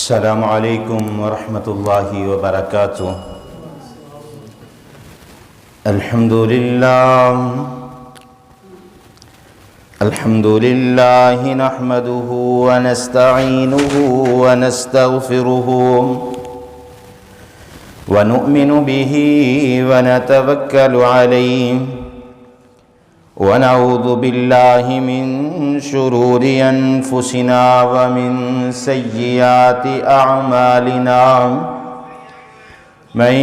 السلام عليكم ورحمة الله وبركاته. الحمد لله نحمده ونستعينه ونستغفره ونؤمن به ونتوكل عليه ونعوذ بالله من شرور أنفسنا ومن سيئات أعمالنا. من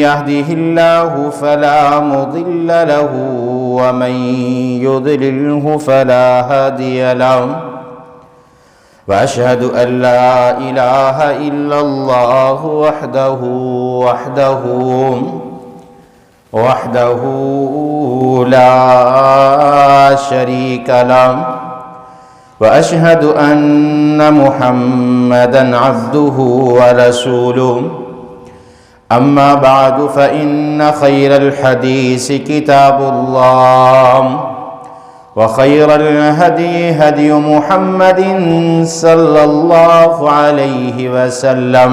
يهده الله فلا مضل له ومن يضلله فلا هادي له، وأشهد أن لا إله إلا الله وحده لا شريك له، وأشهد أن محمدًا عبده ورسوله. أما بعد فإن خير الحديث كتاب الله، وخير الهدي هدي محمد صلى الله عليه وسلم،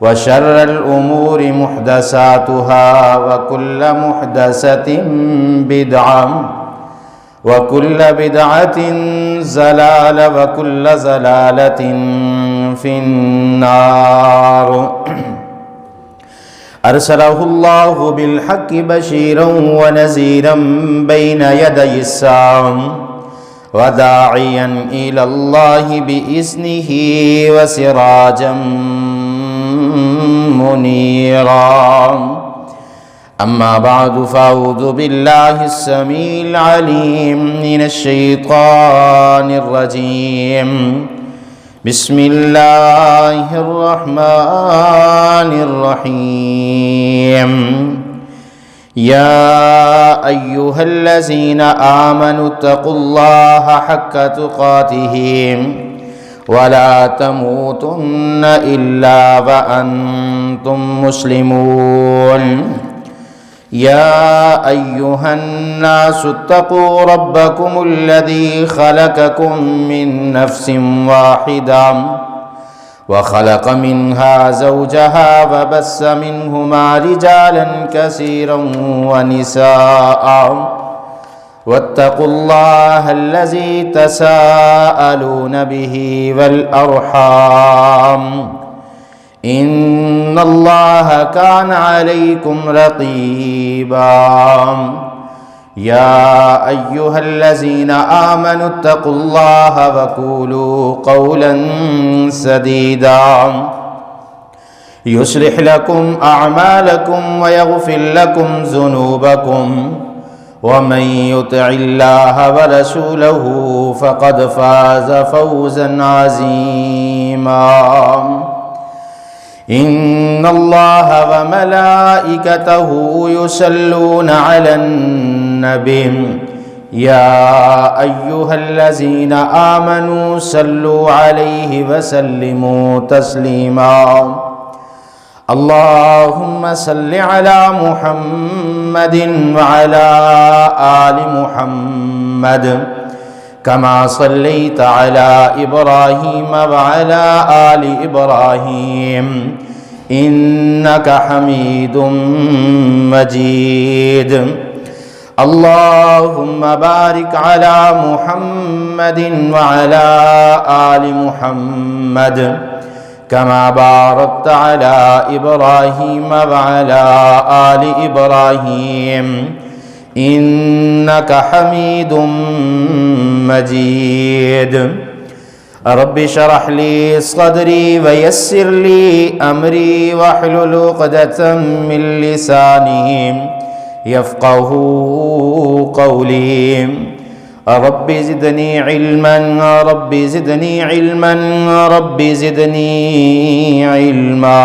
وشر الأمور محدثاتها وكل محدثة بدعة وكل بدعة ضلالة وكل ضلالة في النار. أرسله الله بالحق بشيرا ونذيرا بين يدي الساعة وداعيا إلى الله بإذنه وسراجا منيرا. أما بعد فأعوذ بالله السميع العليم من الشيطان الرجيم. بسم الله الرحمن الرحيم. يا أيها الذين آمنوا اتقوا الله حق تقاته ولا تموتن إلا وأنتم مسلمون. يا أيها الناس اتقوا ربكم الذي خلقكم من نفس واحدة وخلق منها زوجها وبث منهما رجالا كثيرا ونساء، واتقوا الله الذي تساءلون به والأرحام، إن الله كان عليكم رقيبا. يا أيها الذين آمنوا اتقوا الله وقولوا قولا سديدا يصلح لكم أعمالكم ويغفر لكم ذنوبكم، ومن يطع الله ورسوله فقد فاز فوزا عظيما. إن الله وملائكته يصلون على النبي يا أيها الذين آمنوا صلوا عليه وسلموا تسليما. اللهم صل على محمد وعلى آل محمد كما صليت على إبراهيم وعلى آل إبراهيم إنك حميد مجيد. اللهم بارك على محمد وعلى آل محمد كما باركت على إبراهيم وعلى آل إبراهيم إنك حميد مجيد. رب اشرح لي صدري ويسر لي أمري واحلل عقدة من لساني يفقه قولي. رب زدني علما رب زدني علما رب زدني علما.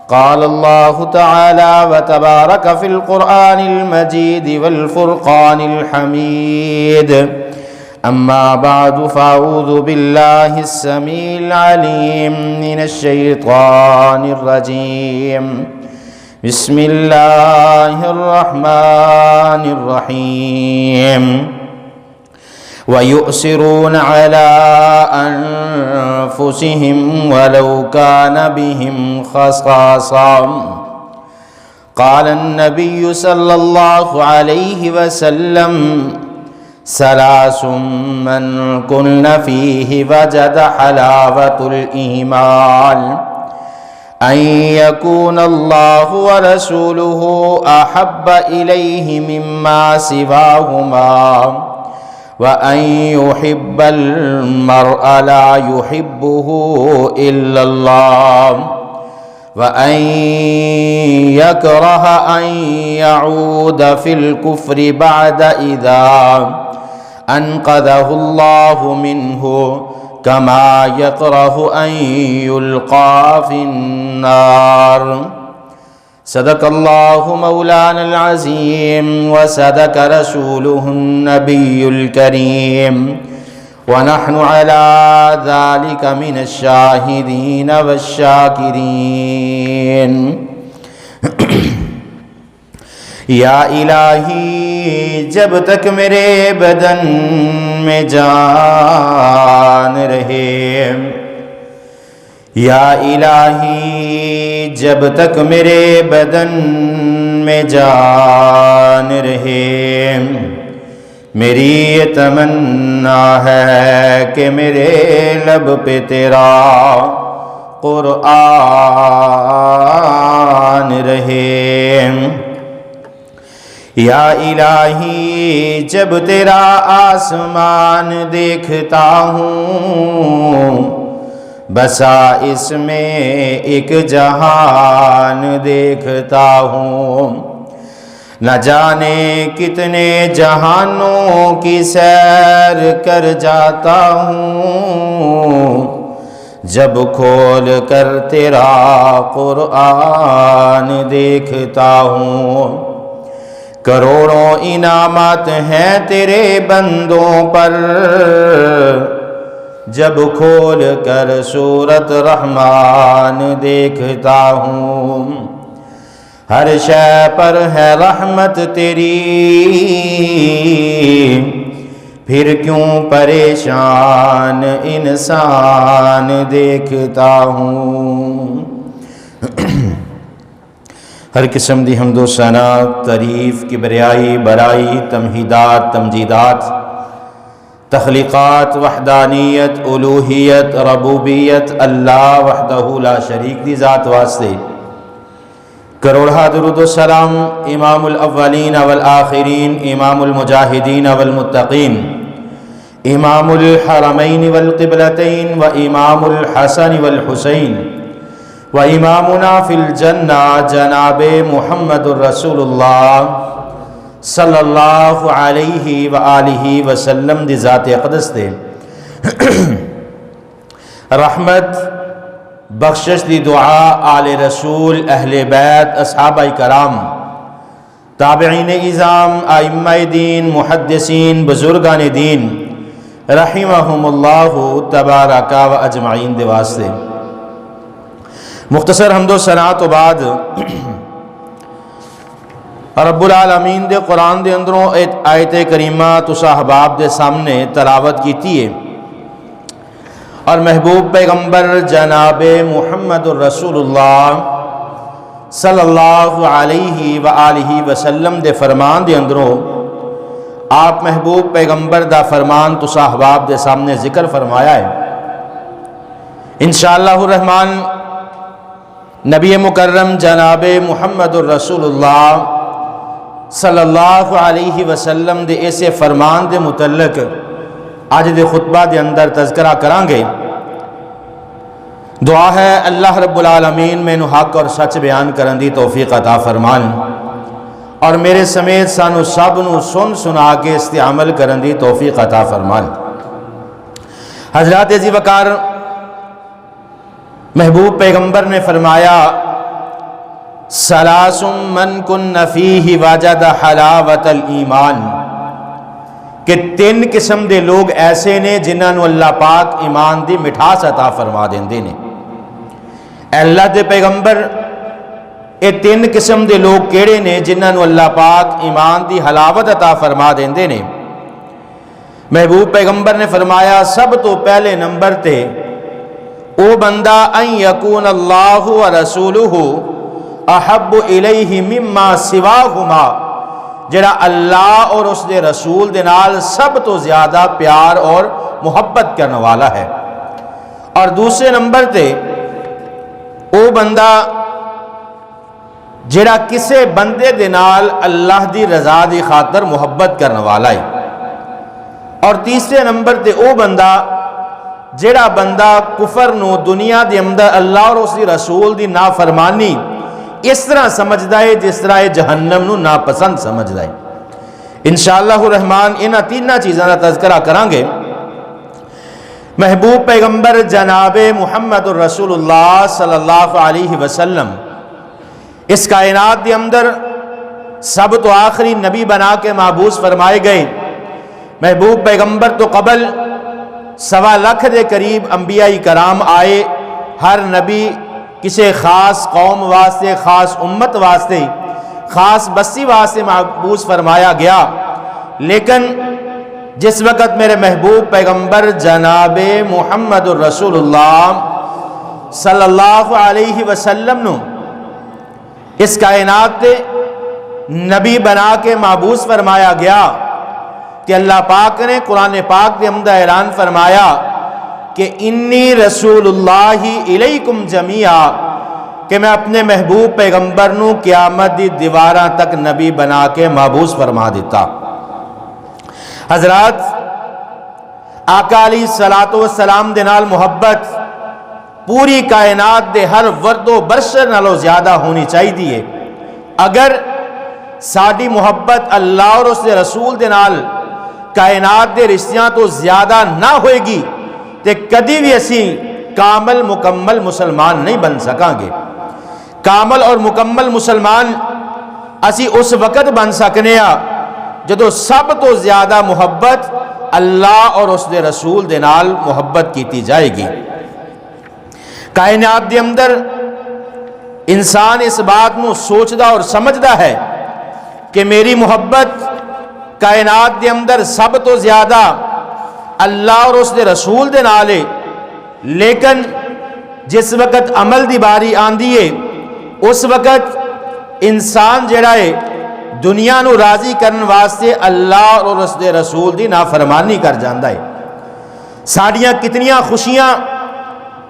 قال الله تعالى وتبارك في القرآن المجيد والفرقان الحميد. أما بعد فأعوذ بالله السميع العليم من الشيطان الرجيم. بسم الله الرحمن الرحيم. ويؤثرون على أنفسهم ولو كان بهم خصاصة. قال النبي صلى الله عليه وسلم: ثلاث من كن فيه وجد حلاوة الإيمان: أن يكون الله ورسوله أحب إليه مما سواهما، وأن يحب المرء لا يحبه إلا الله، وأن يكره أن يعود في الكفر بعد إذا أنقذه الله منه، كما يكره أن يلقى في النار. صدق الله مولانا العظيم وصدق رسوله النبي الكريم، ونحن على ذلك من الشاهدين والشاکرین۔ یا الہی جب تک میرے بدن میں جان رہے، یا الہی جب تک میرے بدن میں جان رہے، میری یہ تمنا ہے کہ میرے لب پہ تیرا قرآن رہے۔ یا الہی جب تیرا آسمان دیکھتا ہوں، بسا اس میں ایک جہان دیکھتا ہوں، نہ جانے کتنے جہانوں کی سیر کر جاتا ہوں، جب کھول کر تیرا قرآن دیکھتا ہوں۔ کروڑوں انعامات ہیں تیرے بندوں پر، جب کھول کر سورت رحمان دیکھتا ہوں۔ ہر شے پر ہے رحمت تیری، پھر کیوں پریشان انسان دیکھتا ہوں۔ ہر قسم دی حمد و ثنا، تعریف، کبریائی، برائی، تمہیدات، تمجیدات، تخلیقات، وحدانیت، الوہیت، ربوبیت اللہ وحدہ لا شریک دی ذات واسطے۔ کروڑہ درود و سلام امام الاولین والآخرین، امام المجاہدین والمتقین، امام الحرمین والقبلتین، و امام الحسن والحسین، و امامنا فی الجنہ جناب محمد الرسول اللہ صلی اللہ علیہ وآلہ وسلم دی ذات اقدس دے رحمت، بخشش دی دعا آل رسول، اہل بیت، اصحابہ کرام، تابعین اعظام، ائمہ دین، محدثین، بزرگان دین رحمہم اللہ تبارک و اجمعین دے واسطے۔ مختصر حمد و ثنا تو بعد رب العالمین دے قرآن دے اندروں آیت کریمہ تسا احباب دے سامنے تلاوت کیتی ہے، اور محبوب پیغمبر جناب محمد الرسول اللہ صلی اللہ علیہ وآلہ وسلم دے فرمان دے اندروں آپ محبوب پیغمبر دا فرمان تسا احباب دے سامنے ذکر فرمایا ہے۔ انشاءاللہ الرحمن نبی مکرم جناب محمد الرسول اللہ صلی اللہ علیہ وسلم دے ایسے فرمان دے متعلق آج دے خطبہ دے اندر تذکرہ کران گے۔ دعا ہے اللہ رب العالمین میں حق اور سچ بیان کرن دی توفیق عطا فرمان، اور میرے سمیت سانو سب نو سن سنا کے استعمل کرن دی توفیق عطا فرمان۔ حضرات عزیز وقار، محبوب پیغمبر نے فرمایا ثلاث من کن فیہ وجد حلاوت الایمان، کہ تین قسم دے لوگ ایسے نے جنہاں نو اللہ پاک ایمان دی مٹھاس عطا فرما دیندے نے۔ اے اللہ دے پیغمبر، اے تین قسم دے لوگ کیڑے نے جنہاں نو اللہ پاک ایمان دی حلاوت عطا فرما دیندے نے؟ محبوب پیغمبر نے فرمایا سب تو پہلے نمبر تے او بندہ ان یکون اللہ و رسولہ احب الیہ مما سواہما، جڑا اللہ اور اس دے رسول دے نال سب تو زیادہ پیار اور محبت کرنے والا ہے۔ اور دوسرے نمبر تے او بندہ جڑا کسے بندے دے نال اللہ دی رضا دی خاطر محبت کرنے والا ہے۔ اور تیسرے نمبر تے او بندہ جڑا بندہ کفر نو دنیا دے اندر اللہ اور اس دی رسول دی نافرمانی اس طرح سمجھدا ہے جس طرح یہ جہنم نو ناپسند سمجھدا ہے۔ انشاءاللہ الرحمن انہاں تیناں چیزاں دا تذکرہ کران گے۔ محبوب پیغمبر جناب محمد الرسول اللہ صلی اللہ علیہ وسلم اس کائنات دے اندر سب تو آخری نبی بنا کے مابعوث فرمائے گئے۔ محبوب پیغمبر تو قبل 1.25 لاکھ دے قریب انبیاء کرام آئے، ہر نبی کسی خاص قوم واسطے، خاص امت واسطے، خاص بستی واسطے مابعوث فرمایا گیا، لیکن جس وقت میرے محبوب پیغمبر جناب محمد الرسول اللہ صلی اللہ علیہ وسلم نو اس کائنات دے نبی بنا کے مابعوث فرمایا گیا کہ اللہ پاک نے قرآن پاک کے اندر اعلان فرمایا کہ انی رسول اللہ الیکم جمیعا، کہ میں اپنے محبوب پیغمبر نو قیامت دی دیواراں تک نبی بنا کے مابعوث فرما دیتا۔ حضرات، آقا علیہ الصلوۃ والسلام دے نال محبت پوری کائنات دے ہر ورد و برشر نالوں زیادہ ہونی چاہیے۔ اگر ساڈی محبت اللہ اور اس دے رسول دے نال کائنات دے رشتیاں تو زیادہ نہ ہوئے گی تے کدی بھی اسی کامل مکمل مسلمان نہیں بن سکاں گے۔ کامل اور مکمل مسلمان اسی اس وقت بن سکنے ہاں جدو سب تو زیادہ محبت اللہ اور اس دے رسول دے نال محبت کیتی جائے گی۔ کائنات دے اندر انسان اس بات نو سوچدا اور سمجھدا ہے کہ میری محبت کائنات دے اندر سب تو زیادہ اللہ اور اس دے رسول دے نال ہے، لیکن جس وقت عمل دی باری آندی ہے اس وقت انسان جڑا ہے دنیا نو راضی کرن واسطے اللہ اور اس دے رسول دی نافرمانی کر جاندا ہے۔ ساڑیاں کتنیاں خوشیاں،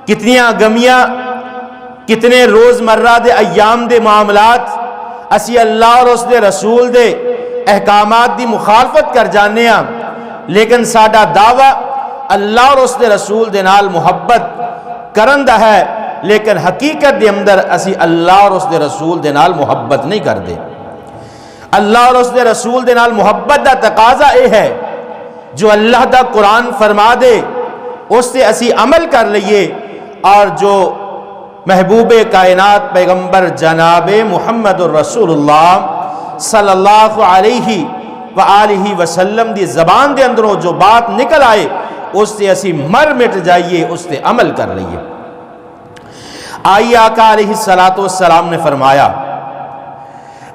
کتنیاں غمیاں، کتنے روز مرہ دے ایام دے معاملات اسی اللہ اور اس دے رسول دے احکامات دی مخالفت کر جانے ہاں، لیکن ساڈا دعویٰ اللہ اور اس دے رسول دے نال محبت کرن دا ہے، لیکن حقیقت دے اندر اسی اللہ اور اس دے رسول دے نال محبت نہیں کر دے۔ اللہ اور اس دے رسول دے نال محبت دا تقاضا اے ہے جو اللہ دا قرآن فرما دے اس سے اسی عمل کر لئیے، اور جو محبوب کائنات پیغمبر جناب محمد الرسول اللہ صلی اللہ علیہ وآلہ وسلم دی زبان دے اندروں جو بات نکل آئے اس سے اسی مر مٹ جائیے، اس سے عمل کر لئیے۔ آئی آقا علیہ السلام نے فرمایا،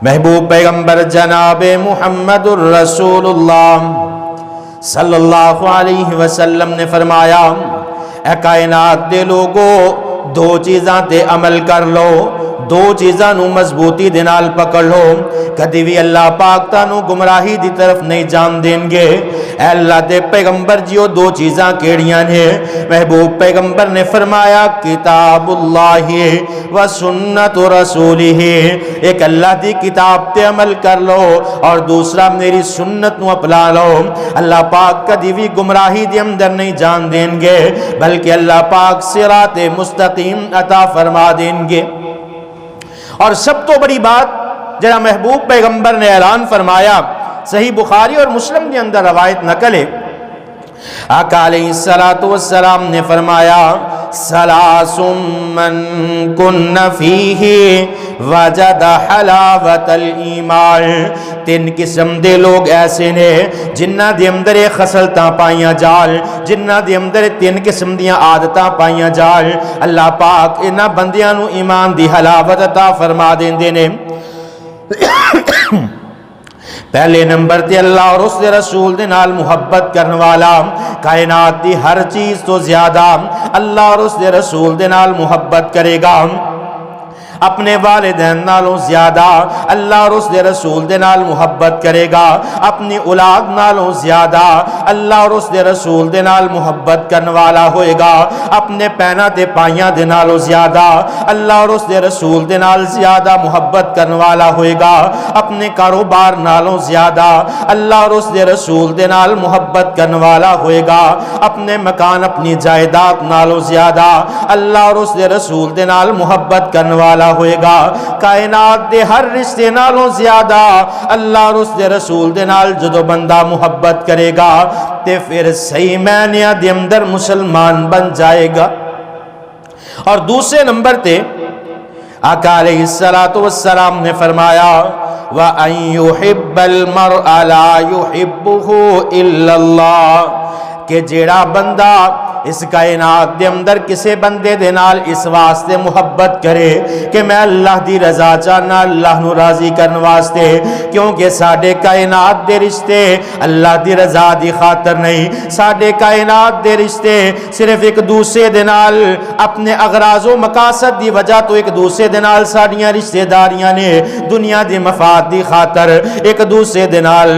محبوب پیغمبر جناب محمد الرسول اللہ صلی اللہ علیہ وسلم نے فرمایا، اے کائنات دے لوگو دو چیزاں تے عمل کر لو، دو چیزاں نو مضبوطی دے نال پکڑ لو، کدی بھی اللہ پاک تانوں گمراہی دی طرف نہیں جان دیں گے۔ اے اللہ دے پیغمبر جیو دو چیزاں کیڑیاں نے؟ محبوب پیغمبر نے فرمایا کتاب اللہ و سنت رسولہ، ایک اللہ دی کتاب تے عمل کر لو اور دوسرا میری سنت نو اپنا لو۔ اللہ پاک کدی بھی گمراہی دے اندر نہیں جان دیں گے، بلکہ اللہ پاک صراط مستقیم عطا فرما دیں گے۔ اور سب تو بڑی بات جڑا محبوب پیغمبر نے اعلان فرمایا، صحیح بخاری اور مسلم کے اندر روایت نقل ہے، آقا علیہ السلام نے فرمایا ثلاث من کن فیہ وجد حلاوت الایمان، تین قسم دے لوگ ایسے نے جنہ دے اندر خصلتاں پائیاں جال، جنہ دے اندر تین قسم دیاں عادتاں پائیاں جال، اللہ پاک انہاں بندیاں نو ایمان دی حلاوت عطا فرما دیندے نے۔ پہلے نمبر تے اللہ اور اس دے رسول دے نال محبت کرن والا، کائنات دی ہر چیز تو زیادہ اللہ اور اس دے رسول دے نال محبت کرے گا، اپنے والدین نالوں زیادہ اللہ اور اس دے رسول دے نال محبت کرے گا، اپنی اولاد نالوں زیادہ اللہ اور اس دے رسول دے نال محبت کرن والا ہوئے گا، اپنے پینا تے پائیاں دے نالوں زیادہ اللہ اور اس دے رسول دے نال زیادہ محبت کرن والا ہوئے گا، اپنے کاروبار نالوں زیادہ اللہ اور اس دے رسول دے نال محبت کرن والا ہوئے گا، اپنے مکان اپنی جائیداد نالوں زیادہ اللہ اور اس دے رسول دے نال محبت کرن والا ہوئے گا، کائنات دے ہر رشتے نالوں زیادہ اللہ اور اس دے رسول دے نال جدو بندہ محبت کرے گا تے پھر صحیح معنیاں دے اندر مسلمان بن جائے گا۔ اور دوسرے نمبر تے آقا علیہ السلام نے فرمایا وَأَن يُحِبَّ الْمَرْءَ لَا يُحِبُّهُ إِلَّا اللَّهُ، کہ جیڑا بندہ اس کائنات دے اندر کسے بندے دے نال اس واسطے محبت کرے کہ میں اللہ دی رضا چاہنا، اللہ نو راضی کرن واسطے، کیونکہ ساڈے کائنات دے رشتے اللہ دی رضا دی خاطر نہیں، ساڈے کائنات دے رشتے صرف ایک دوسرے دے نال اپنے اغراض و مقاصد دی وجہ تو ایک دوسرے دے نال ساڈیاں رشتے داریاں نے، دنیا دی مفاد دی خاطر ایک دوسرے دے نال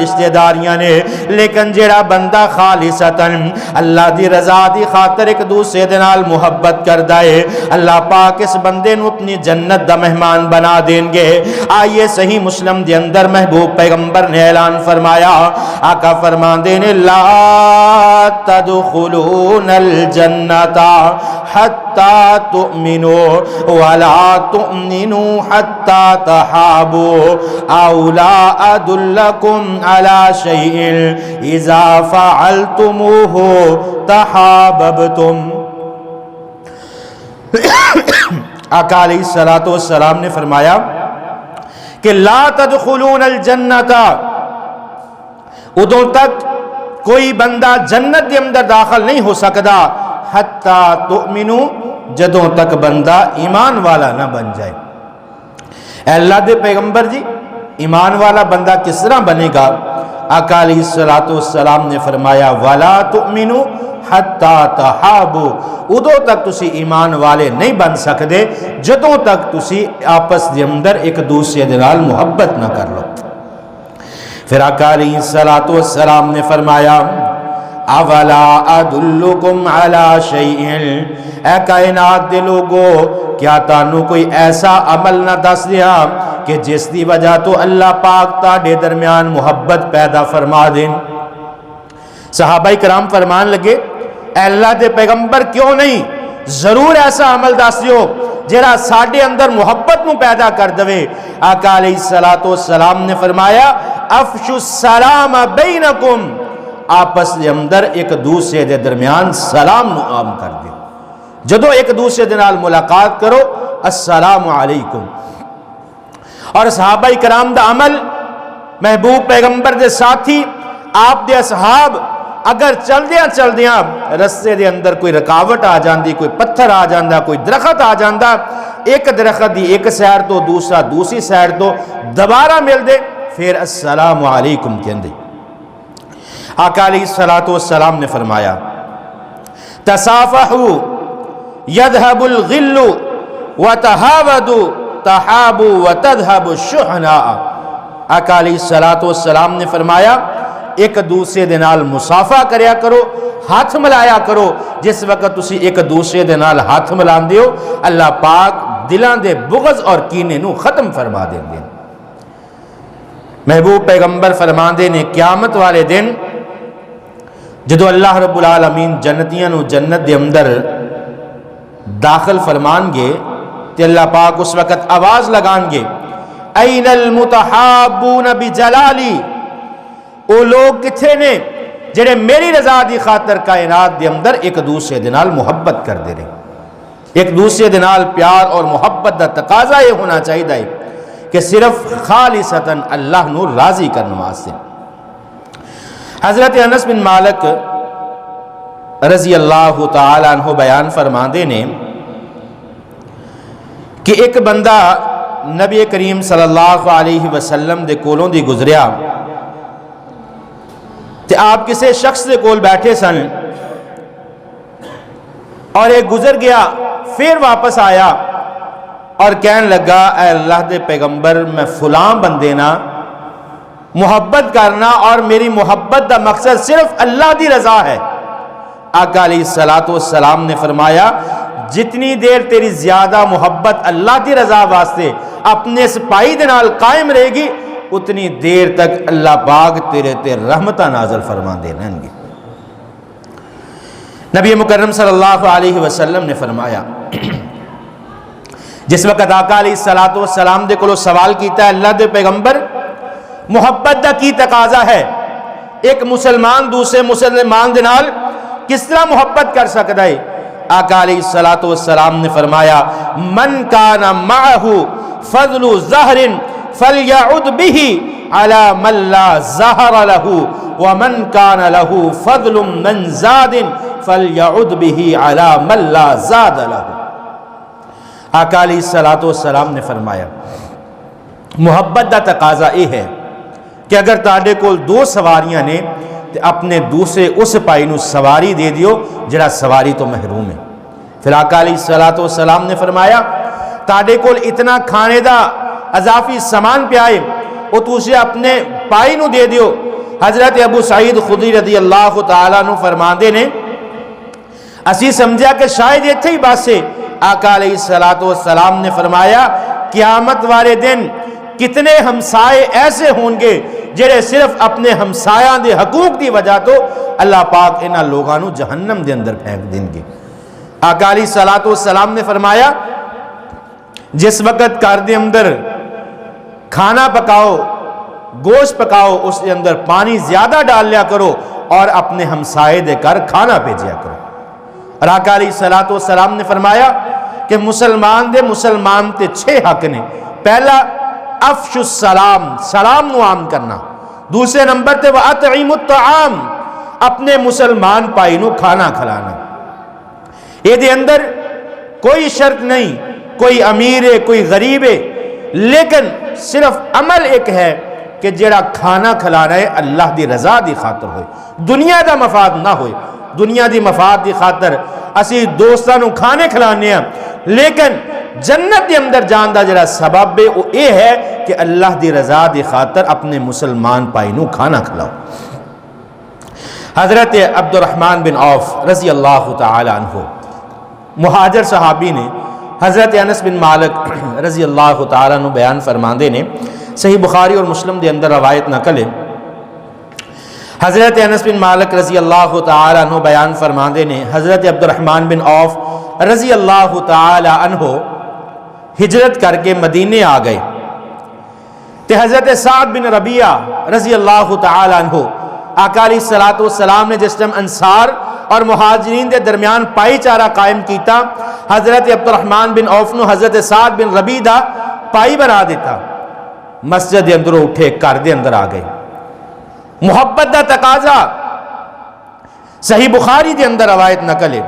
رشتے داریاں نے، لیکن جیڑا بندہ خالصتاً اللہ دی رضا دی خاطر ایک دوسرے دے نال محبت کردا ہے، اللہ پاک اس بندے نو اپنی جنت دا مہمان بنا دیں گے۔ آئیے صحیح مسلم دے اندر محبوب پیغمبر نے اعلان فرمایا، آقا فرماندے نے لا تدخلون الجنت حتی تؤمنوا ولا تؤمنوا حتی تحابوا او لا ادلکم علی شیء اذا فعلتموه تحاببتم۔ آقا علیہ السلام نے فرمایا کہ لا تدخلون الجنت، ادوں تک کوئی بندہ جنت کے اندر داخل نہیں ہو سکتا حتی تؤمنو، جدوں تک بندہ ایمان والا نہ بن جائے۔ اے اللہ دے پیغمبر جی، ایمان والا بندہ کس طرح بنے گا؟ آقا علیہ السلام نے فرمایا وَلَا تُؤْمِنُوا حَتَّى تَحَابُوا، ادوں تک تسی ایمان والے نہیں بن سکتے جدوں تک تسی آپس دے اندر ایک دوسرے دے نال محبت نہ کر لو۔ پھر آقا علیہ السلام نے فرمایا اولا ادلکم علی شیء، اے کائنات دے لوگو کیا تانوں کوئی ایسا عمل نہ دس دیا کہ جس دی وجہ تو اللہ پاک تاڈے درمیان محبت پیدا فرما دیں۔ صحابہ کرام فرمان لگے اے اللہ دے پیغمبر کیوں نہیں، ضرور ایسا عمل دس دیو جڑا ساڈے اندر محبت نو پیدا کر دوے۔ آقا علیہ السلام نے فرمایا افشوا السلام بینکم، آپس دے اندر ایک دوسرے دے درمیان سلام نو عام کر دے، جدو ایک دوسرے دے نال ملاقات کرو السلام علیکم۔ اور صحابہ کرام دا عمل، محبوب پیغمبر دے ساتھی آپ دے اصحاب اگر چلدیاں رستے دے اندر کوئی رکاوٹ آ جاندی، کوئی پتھر آ جاندا، کوئی درخت آ جاندا، ایک درخت دی ایک سائر تو دوسرا دوسری سائر تو دوبارہ مل دے، پھر السلام علیکم کہندے۔ آقا علیہ السلام نے فرمایا تصافحوا یذهب الغل وتہاودوا تحابوا وتذهب الشحناء۔ آقا علیہ السلام نے فرمایا ایک دوسرے دے نال مصافحہ کریا کرو، ہاتھ ملایا کرو۔ جس وقت تسی ایک دوسرے دے نال ہاتھ ملاندے ہو اللہ پاک دلاں دے بغض اور کینے نو ختم فرما دیں گے۔ محبوب پیغمبر فرماندے نے قیامت والے دن جدو اللہ رب العالمین جنتیاں نو جنت دے اندر داخل فرمان گے تے اللہ پاک اس وقت آواز لگان گے این المتحابون بجلالی، او لوگ کتھے نے جڑے میری رضا دی خاطر کائنات دے اندر ایک دوسرے دے نال محبت کر دے رہے۔ ایک دوسرے دے نال پیار اور محبت دا تقاضا یہ ہونا چاہیے کہ صرف خالصتاً اللہ نو راضی کرنے واسطے۔ حضرت انس بن مالک رضی اللہ تعالیٰ عنہ بیان فرماندے نے کہ ایک بندہ نبی کریم صلی اللہ علیہ وسلم دے کولوں دی گزریا تے آپ کسے شخص دے کول بیٹھے سن اور ایک گزر گیا، پھر واپس آیا اور کہنے لگا اے اللہ دے پیغمبر میں فلاں بندے نا محبت کرنا اور میری محبت دا مقصد صرف اللہ دی رضا ہے۔ آقا علیہ السلام نے فرمایا جتنی دیر تیری زیادہ محبت اللہ دی رضا واسطے اپنے سپاہی دے نال قائم رہے گی اتنی دیر تک اللہ پاک تیرے تے رحمتہ نازل فرما دے رہیں گے۔ نبی مکرم صلی اللہ علیہ وسلم نے فرمایا جس وقت آقا علیہ السلام دے کولو سوال کیتا ہے اللہ دے پیغمبر محبت دا کی تقاضا ہے، ایک مسلمان دوسرے مسلمان دے نال کس طرح محبت کر سکتا ہے؟ آقا علیہ السلام نے فرمایا من کان معہ فضل زہر فلیعد بہ علی من لا زہر لہ ومن کان لہ فضل من زاد فلیعد بہ علی من لا زاد لہ۔ آقا علیہ السلام نے فرمایا محبت دا تقاضا یہ ہے کہ اگر تاڑے کول دو سواریاں نے تے اپنے دوسرے اس پائی نو سواری دے دیو جڑا سواری تو محروم ہے۔ پھر آقا علیہ السلام نے فرمایا تاڑے کول اتنا کھانے دا اضافی سامان پہ آئے وہ تو اسے اپنے پائی نو دے دیو۔ حضرت ابو سعید خدری رضی اللہ تعالیٰ نو فرماندے نے اسی سمجھا کہ شاید یہ تھی بات سے آقا علیہ السلام نے فرمایا قیامت والے دن کتنے ہمسائے ایسے ہوں گے جڑے صرف اپنے ہمسایاں دے حقوق دی وجہ تو اللہ پاک انہاں لوگاں نو جہنم دے اندر پھینک دیں گے۔ آقا علیہ السلام نے فرمایا جس وقت گھر دے اندر کھانا پکاؤ گوشت پکاؤ اس کے اندر پانی زیادہ ڈال لیا کرو اور اپنے ہمسائے دے کر کھانا بھیجیا کرو۔ اور آقا علیہ السلام نے فرمایا کہ مسلمان دے مسلمان تے 6 حق نے۔ پہلا افش السلام، سلام نو عام کرنا۔ دوسرے نمبر تے وَأَطْعِمُ الطَّعَامِ، اپنے مسلمان پائی نو کھانا کھلانا۔ یہ دے اندر کوئی شرط نہیں کوئی امیر ہے کوئی غریب ہے، لیکن صرف عمل ایک ہے کہ جڑا کھانا کھلانا ہے اللہ دی رضا دی خاطر ہوئے، دنیا دا مفاد نہ ہوئے۔ دنیا دی مفاد دی خاطر اسی دوستاں نو کھانے کھلانے ہیں، لیکن جنت دے اندر جان دا جڑا سبب ہے وہ یہ ہے کہ اللہ دی رضا دی خاطر اپنے مسلمان پائی نو کھانا کھلاؤ۔ حضرت عبد الرحمن بن عوف رضی اللہ تعالی عنہ مہاجر صحابی نے حضرت انس بن مالک رضی اللہ تعالیٰ عنہ بیان فرماندے نے صحیح بخاری اور مسلم دے اندر روایت نقل ہے۔ حضرت انس بن مالک رضی اللہ تعالیٰ عنہ بیان فرماندے نے حضرت عبد الرحمن بن عوف رضی اللہ تعالیٰ عنہ ہجرت کر کے مدینے آ گئے تے حضرت سعد بن ربیعہ رضی اللہ تعالیٰ عنہ آقا علیہ السلام نے جس ٹائم انصار اور مہاجرین دے درمیان پائی چارہ قائم کیتا، حضرت عبد الرحمن بن عوف نو حضرت سعد بن ربیعہ پائی بنا دیتا، مسجد دے اندر اٹھے گھر دے اندر آ گئے۔ محبت دا تقاضا صحیح بخاری دے اندر روایت نقل ہے۔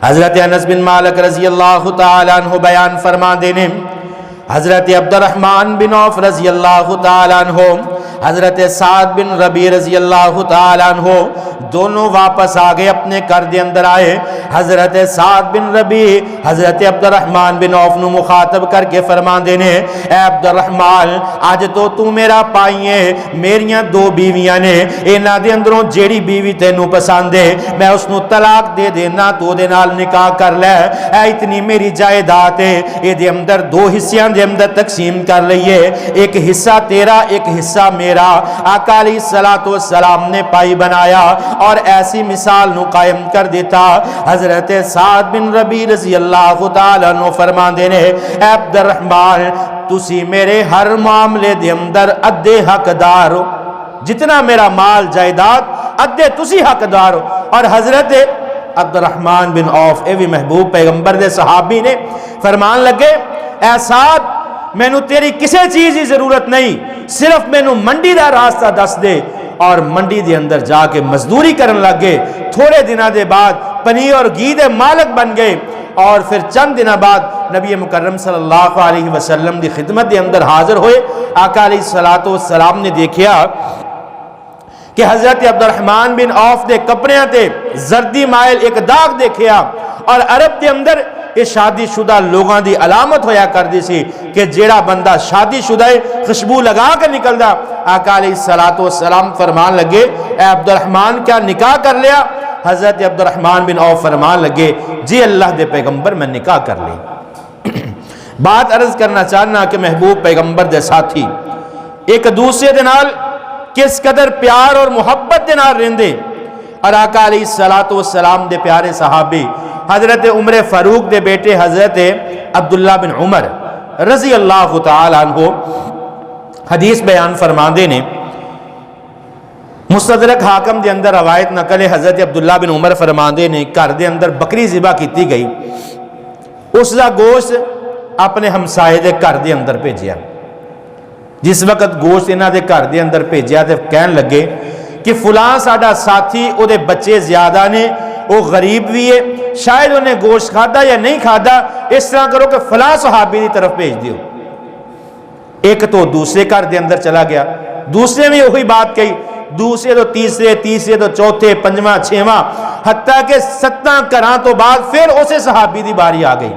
حضرت انس بن مالک رضی اللہ تعالی عنہ بیان فرما دینے حضرت عبد الرحمن بن عوف رضی اللہ تعالی عنہ حضرت سعد بن ربیع رضی اللہ تعالی عنہ دونوں واپس آگئے اپنے گھر دے اندر آئے۔ حضرت سعد بن ربیع حضرت عبد الرحمن بن عوف نو مخاطب کر کے فرما دینے اے عبد الرحمن آج تو میرا پائیے میریاں 2 بیویاں نے، اینا دے اندروں جیڑی بیوی تینوں پسند ہے میں اس نو طلاق دے دینا تو دے نال نکاح کر لے، اے اتنی میری جائیداد ہے اے دے اندر 2 حصیاں دے اندر تقسیم کر لئیے، ایک حصہ تیرا ایک حصہ میرا۔ آقا علیہ السلام نے پائی بنایا اور ایسی مثال نو قائم کر دیتا۔ حضرت سعد بن ربیع رضی اللہ تعالیٰ عنہ فرما دینے اے عبد الرحمن تسی میرے ہر معاملے دے اندر ادھے حقدار ہو، جتنا میرا مال جائیداد ادھے تسی حقدار ہو۔ اور حضرت عبد الرحمن بن عوف اے بھی محبوب پیغمبر دے صحابی نے فرمان لگے اے سعد مینو تیری کسے چیز کی ضرورت نہیں، صرف مینو منڈی دا راستہ دس دے۔ اور منڈی دے اندر جا کے مزدوری کرن لگ گئے، تھوڑے دنوں دے بعد پنیر اور گھی دے مالک بن گئے اور پھر چند دن بعد نبی مکرم صلی اللہ علیہ وسلم دی خدمت دے اندر حاضر ہوئے۔ آقا علیہ السلام نے دیکھیا کہ حضرت عبد الرحمن بن عوف دے کپڑیاں تے زردی مائل ایک داغ دیکھیا، اور عرب دے اندر یہ شادی شدہ لوگاں دی علامت ہویا کر دی سی کہ جیڑا بندہ شادی شدہ ہے خوشبو لگا کر نکل دا۔ آقا علیہ السلام فرمان لگے اے عبد الرحمن کیا نکاح کر لیا؟ حضرت عبد الرحمن بن عوف فرمان لگے جی اللہ دے پیغمبر میں نکاح کر لی۔ بات عرض کرنا چاہنا کہ محبوب پیغمبر دے ساتھی ایک دوسرے دے نال کس قدر پیار اور محبت دے نال رہندے، اور آقا علیہ السلام دے پیارے صحابی حضرت عمر فاروق دے بیٹے حضرت عبداللہ بن عمر رضی اللہ تعالی عنہ حدیث بیان فرماندے نے، مستدرک حاکم دے اندر روایت نقل ہے، حضرت عبداللہ بن عمر فرماندے نے گھر دے اندر بکری ذبح کیتی گئی، اس دا گوشت اپنے ہمسائے دے گھر دے اندر بھیجیا۔ جس وقت گوشت انہاں دے گھر دے اندر بھیجیا تے کہن لگے کہ فلاں ساڈا ساتھی او دے بچے زیادہ نے، وہ غریب بھی ہے، شاید انہیں گوشت کھادا یا نہیں کھادا، اس طرح کرو کہ فلاں صحابی دی طرف بھیج دیو۔ ایک تو دوسرے گھر دے اندر چلا گیا، دوسرے میں وہی بات کہی، دوسرے تو تیسرے، تیسرے تو چوتھے، پنجواں، چھواں، حتیٰ کہ 7 گھراں تو بعد پھر اسے صحابی دی باری آ گئی۔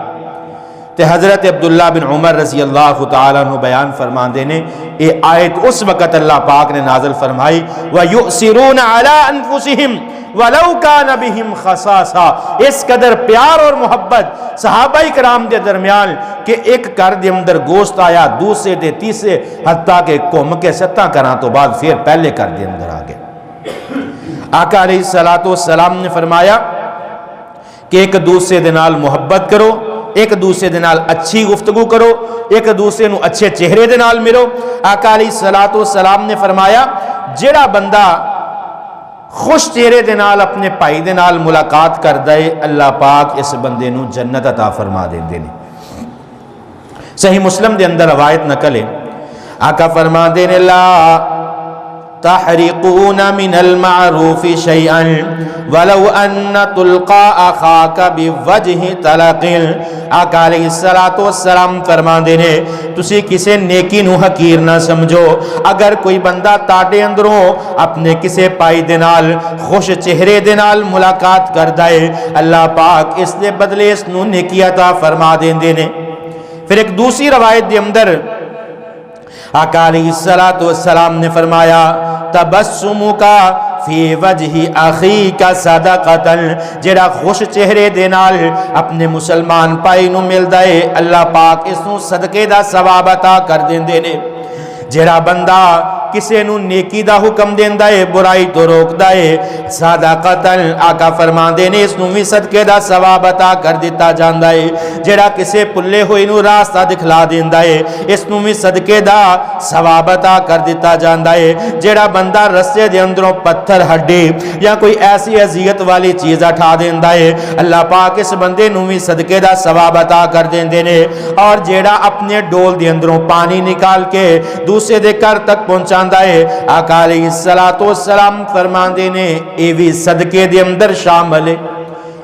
تے حضرت عبداللہ بن عمر رضی اللہ تعالیٰ عنہ بیان فرماندے نے یہ آیت اس وقت اللہ پاک نے نازل فرمائی وَيُؤْثِرُونَ عَلَىٰ أَنفُسِهِمْ وَلَوْ كَانَ بِهِمْ خَصَاصَةٌ، اس قدر پیار اور محبت صحابہ کرام دے درمیان کہ ایک گھر دے اندر گوشت آیا، دوسرے دے تیسرے، حتیٰ کہ قوم کے 7 گھراں تو بعد پھر پہلے گھر دے اندر آ گئے۔ آقا علیہ السلام نے فرمایا کہ ایک دوسرے دے نال محبت کرو، ایک دوسرے دے نال اچھی گفتگو کرو، ایک دوسرے نو اچھے چہرے دے نال ملو۔ آقا علیہ السلام نے فرمایا جیڑا بندہ خوش چہرے دے نال اپنے بھائی دے نال ملاقات کردا ہے، اللہ پاک اس بندے نو جنت عطا فرما دیندے نے۔ صحیح مسلم دے اندر روایت نقل ہے، آقا فرما دینے لا تحرقون من المعروف شيئا ولو ان تلقى اخاك بوجه طلق۔ آقا علیہ السلام فرماندے نے تسی کسے نیکی نو حقیر نہ سمجھو، اگر کوئی بندہ تاڈے اندروں اپنے کسے پائی دے نال خوش چہرے دے نال ملاقات کردا ہے، اللہ پاک اس دے بدلے اس نو نیکی عطا فرما دیندے نے۔ پھر ایک دوسری روایت دے اندر آقا علیہ السلام نے فرمایا تبسمک فی وجہ اخیک صدقۃ، جڑا خوش چہرے دے نال اپنے مسلمان بھائی نو ملدا ہے، اللہ پاک اس نو صدقے دا ثواب عطا کر دیندے نے۔ جڑا بندہ کسے نو نیکی دا حکم دیندا ہے، برائی تو روکدا ہے، صدقۃ، آقا فرماندے نے اس نو بھی صدقے دا ثواب عطا کر دیتا جاندا ہے۔ جڑا کسے پلے ہوئی نو راستہ دکھلا دیندا ہے، اس نو بھی صدقے دا ثواب عطا کر دیتا جاندا ہے۔ جڑا بندہ رستے دے اندروں پتھر ہڈے یا کوئی ایسی اذیت والی چیز اٹھا دیندا ہے، اللہ پاک اس بندے نو بھی صدقے دا ثواب عطا کر دیندے نے۔ اور جڑا اپنے ڈول دے اندروں پانی نکال کے دوسرے دے گھر تک پہنچا ہے، آقا علیہ السلام فرماندے نے اے بھی صدقے دے اندر شامل ہے۔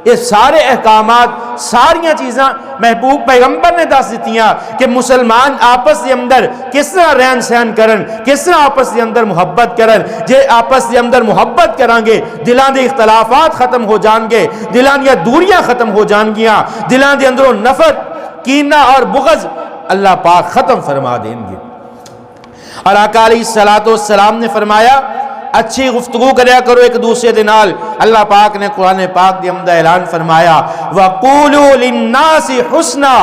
یہ سارے احکامات، ساریاں چیزاں محبوب پیغمبر نے دس دیتیاں کہ مسلمان آپس دے اندر کس طرح رہن سہن کرن، کس طرح آپس دے اندر محبت کرن۔ جے آپس دے اندر محبت کران گے دلاں دے اختلافات ختم ہو جان گے، دلاں دی دوریاں ختم ہو جان گیاں، دلاں دے اندروں نفرت، کینہ اور بغض اللہ پاک ختم فرما دیں گے۔ اور آقا علیہ السلام نے فرمایا اچھی گفتگو کریا کرو ایک دوسرے دے نال۔ اللہ پاک نے قرآن پاک دے اندر اعلان فرمایا وَقُولُوا لِلنَّاسِ حُسْنًا،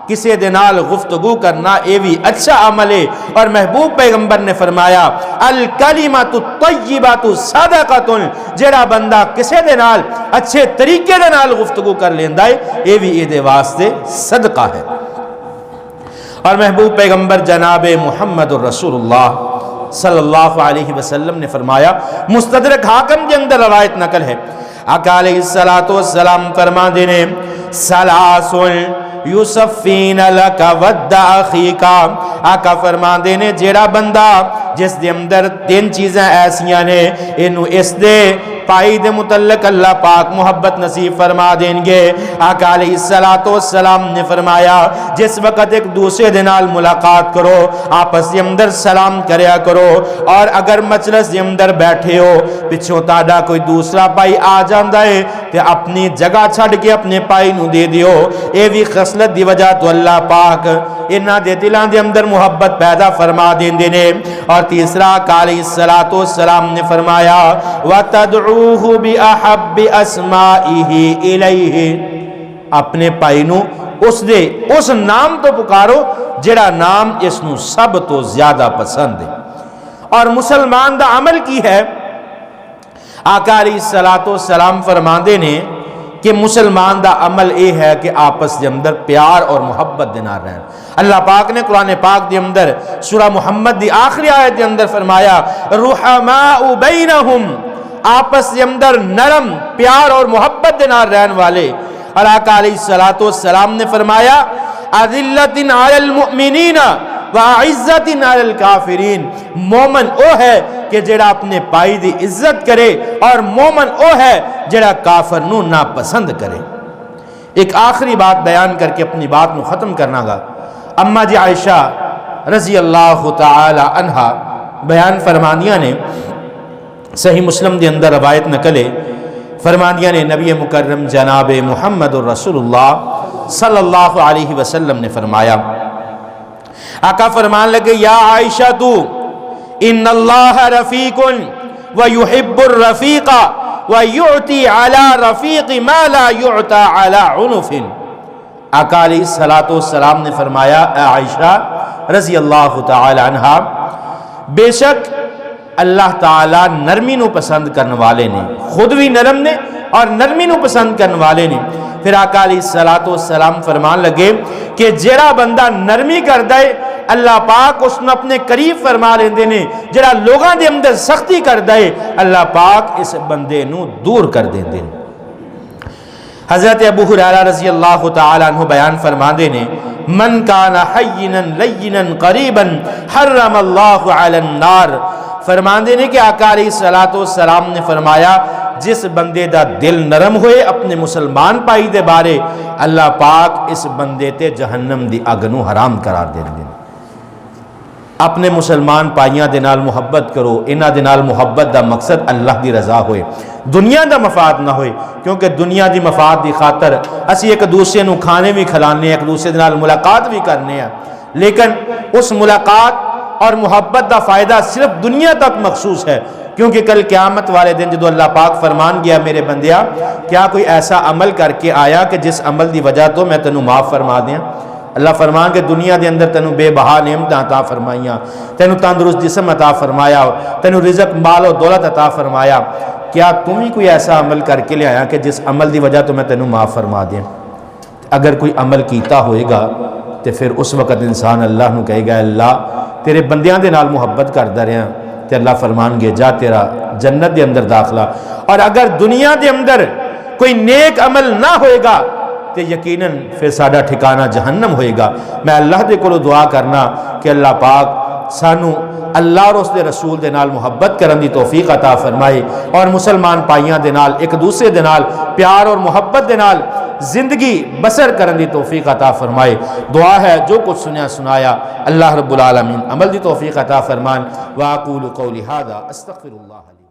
کسے دے نال گفتگو کرنا یہ بھی اچھا عمل ہے۔ اور محبوب پیغمبر نے فرمایا الکلمۃ الطیبۃ صدقۃ، جڑا بندہ کسے دے نال اچھے طریقے دے نال گفتگو کر لیندا ہے یہ بھی یہ دے واسطے صدقہ ہے۔ اور محبوب پیغمبر جناب محمد الرسول اللہ صلی اللہ علیہ وسلم نے فرمایا، مستدرک حاکم کے اندر روایت نقل ہے، آقا علیہ السلام فرما دینے سلاس یصفین لک ود اخیک، آقا فرما دینے جیڑا بندہ جس دے اندر 3 چیزیں ایسیاں نے انہوں اس دے پائی دے متعلق اللہ پاک محبت نصیب فرما دیں گے۔ آقا علیہ السلام نے فرمایا جس وقت ایک دوسرے دے نال ملاقات کرو آپس دے اندر سلام کریا کرو، اور اگر مجلس دے اندر بیٹھے ہو پچھوں تاڈا کوئی دوسرا پائی آ جاندا ہے تے اپنی جگہ چھڑ کے اپنے پائی نو دے دیو۔ اے بھی خصلت دی وجہ تو اللہ پاک انہاں دے دلاں دے اندر محبت پیدا فرما دیندے نے۔ اور تیسرا آقا علیہ السلام نے فرمایا وَتَدْعُوهُ بِأَحَبِّ أَسْمَائِهِ إِلَيْهِ، اپنے پائی نو اس نام تو پکارو جڑا نام اس نو سب تو زیادہ پسند ہے۔ اور مسلمان دا عمل کی ہے؟ آقا علیہ السلام فرماندے نے کہ مسلمان دا عمل اے ہے کہ آپس دے اندر پیار اور محبت دے نال رہن۔ اللہ پاک نے قرآن پاک دے اندر سورہ محمد دی آخری آیت دے اندر فرمایا رحماء بینہم، آپس دے اندر نرم پیار اور محبت دے نال رہن والے۔ اور آقا علیہ السلام نے فرمایا اذلۃ علی المؤمنین وعزت علی الکافرین، مومن او ہے کہ جڑا اپنے پائی دی عزت کرے، اور مومن او ہے جڑا کافر نو ناپسند کرے۔ ایک آخری بات بیان کر کے اپنی بات نو ختم کرنا گا۔ اما جی عائشہ رضی اللہ تعالی عنہا بیان فرمانیاں نے، صحیح مسلم دے اندر روایت نقلے، فرمانیاں نے نبی مکرم جناب محمد الرسول اللہ صلی اللہ علیہ وسلم نے فرمایا، آقا فرمان لگے یا عائشہ تو ان اللہ رفیق ویحب الرفیق ویعطی علی رفیق ما لا یعطى علی عنف۔ آقا علیہ السلام نے فرمایا اے عائشہ رضی اللہ تعالی عنہا، بے شک اللہ تعالیٰ نرمی نو پسند کرنے والے نے، خود بھی نرم نے اور نرمی نو پسند کرنے والے نے۔ پھر آقا علیہ السلام فرمان لگے کہ جڑا بندہ نرمی کر دے اللہ پاک اس نے اپنے قریب فرما لیندے نے، جڑا لوگاں دے اندر سختی کر دے اللہ پاک اس بندے نو دور کر دیندے نے۔ حضرت ابو ہریرہ رضی اللہ تعالی عنہ بیان فرماندے نے من کان حینا لینا قریبا حرم اللہ علی النار، فرماندے نے کہ آقا علیہ السلام نے فرمایا جس بندے دا دل نرم ہوئے اپنے مسلمان پائی دے بارے اللہ پاک اس بندے تے جہنم دی اگ نو حرام قرار دے دیں۔ اپنے مسلمان پائیاں دے نال محبت کرو، انہاں دے نال محبت دا مقصد اللہ دی رضا ہوئے، دنیا دا مفاد نہ ہوئے، کیونکہ دنیا دی مفاد دی خاطر اسی ایک دوسرے نو کھانے بھی کھلانے، ایک دوسرے دے نال ملاقات بھی کرنے ہیں، لیکن اس ملاقات اور محبت دا فائدہ صرف دنیا تک مخصوص ہے، کیونکہ کل قیامت والے دن جدو اللہ پاک فرمان گیا میرے بندیا کیا کوئی ایسا عمل کر کے آیا کہ جس عمل دی وجہ تو میں تینوں معاف فرما دیا؟ اللہ فرمان کہ دنیا دے اندر تینوں بے بہا نعمت عطا فرمائیاں، تینوں تندرست جسم عطا فرمایا، تینوں رزق مال و دولت عطا فرمایا، کیا تم ہی کوئی ایسا عمل کر کے لے آیا کہ جس عمل دی وجہ تو میں تینوں معاف فرما دیا؟ اگر کوئی عمل کیتا ہوئے گا تو پھر اس وقت انسان اللہ نو کہے گا اللہ تیرے بندیاں دے نال محبت کردا رہا، تے اللہ فرمان گے جا تیرا جنت دے اندر داخلہ۔ اور اگر دنیا دے اندر کوئی نیک عمل نہ ہوئے گا تو یقیناً پھر ساڈا ٹھکانہ جہنم ہوئے گا۔ میں اللہ دے کولو دعا کرنا کہ اللہ پاک سانو اللہ اور اس دے رسول دے نال محبت کرن دی توفیق عطا فرمائے، اور مسلمان پائیاں دے نال ایک دوسرے دے نال پیار اور محبت دے نال زندگی بسر کرن دی توفیق عطا فرمائے۔ دعا ہے جو کچھ سنیا سنایا اللہ رب العالمین عمل دی توفیق عطا فرمان۔ واقول قولی ھذا استغفر اللہ لی۔